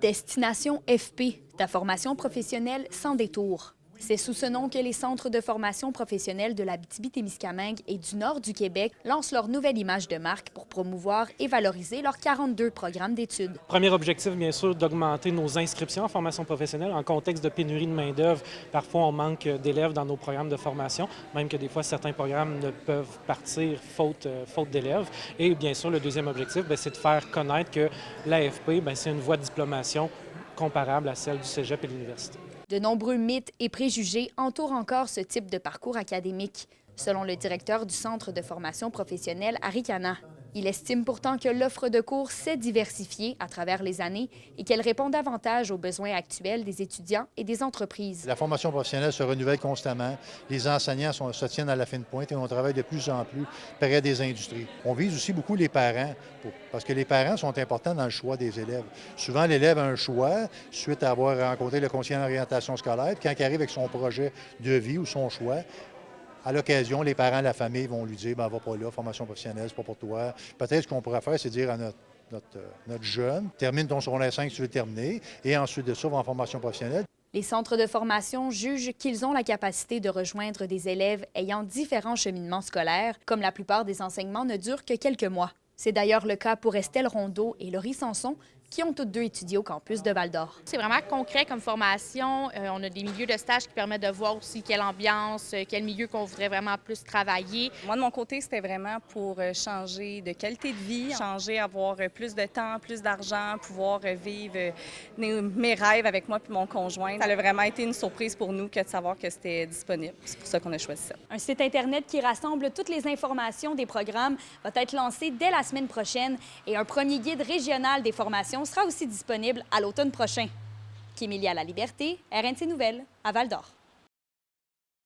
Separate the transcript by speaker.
Speaker 1: Destination FP, ta formation professionnelle sans détour. C'est sous ce nom que les centres de formation professionnelle de l'Abitibi-Témiscamingue et du nord du Québec lancent leur nouvelle image de marque pour promouvoir et valoriser leurs 42 programmes d'études.
Speaker 2: Premier objectif, bien sûr, d'augmenter nos inscriptions en formation professionnelle. En contexte de pénurie de main-d'œuvre, parfois on manque d'élèves dans nos programmes de formation, même que des fois certains programmes ne peuvent partir faute d'élèves. Et bien sûr, le deuxième objectif, c'est de faire connaître que l'AFP, c'est une voie de diplomation comparable à celle du cégep et de l'université.
Speaker 1: De nombreux mythes et préjugés entourent encore ce type de parcours académique, selon le directeur du Centre de formation professionnelle Arikana. Il estime pourtant que l'offre de cours s'est diversifiée à travers les années et qu'elle répond davantage aux besoins actuels des étudiants et des entreprises.
Speaker 3: La formation professionnelle se renouvelle constamment. Les enseignants se tiennent à la fine pointe et on travaille de plus en plus près des industries. On vise aussi beaucoup les parents, parce que les parents sont importants dans le choix des élèves. Souvent, l'élève a un choix suite à avoir rencontré le conseiller en orientation scolaire. Puis quand il arrive avec son projet de vie ou son choix, à l'occasion, les parents, la famille vont lui dire « va pas là, formation professionnelle, c'est pas pour toi ». Peut-être ce qu'on pourrait faire, c'est dire à notre jeune, termine ton secondaire 5 si tu veux terminer, et ensuite de ça, va en formation professionnelle.
Speaker 1: Les centres de formation jugent qu'ils ont la capacité de rejoindre des élèves ayant différents cheminements scolaires, comme la plupart des enseignements ne durent que quelques mois. C'est d'ailleurs le cas pour Estelle Rondeau et Laurie Sanson, qui ont toutes deux étudié au campus de Val-d'Or.
Speaker 4: C'est vraiment concret comme formation. On a des milieux de stage qui permettent de voir aussi quelle ambiance, quel milieu qu'on voudrait vraiment plus travailler.
Speaker 5: Moi, de mon côté, c'était vraiment pour changer de qualité de vie, avoir plus de temps, plus d'argent, pouvoir vivre mes rêves avec moi et mon conjoint. Ça a vraiment été une surprise pour nous que de savoir que c'était disponible. C'est pour ça qu'on a choisi ça.
Speaker 1: Un site Internet qui rassemble toutes les informations des programmes va être lancé dès la semaine prochaine et un premier guide régional des formations sera aussi disponible à l'automne prochain. Kémilia La Liberté, RNC Nouvelles, à Val-d'Or.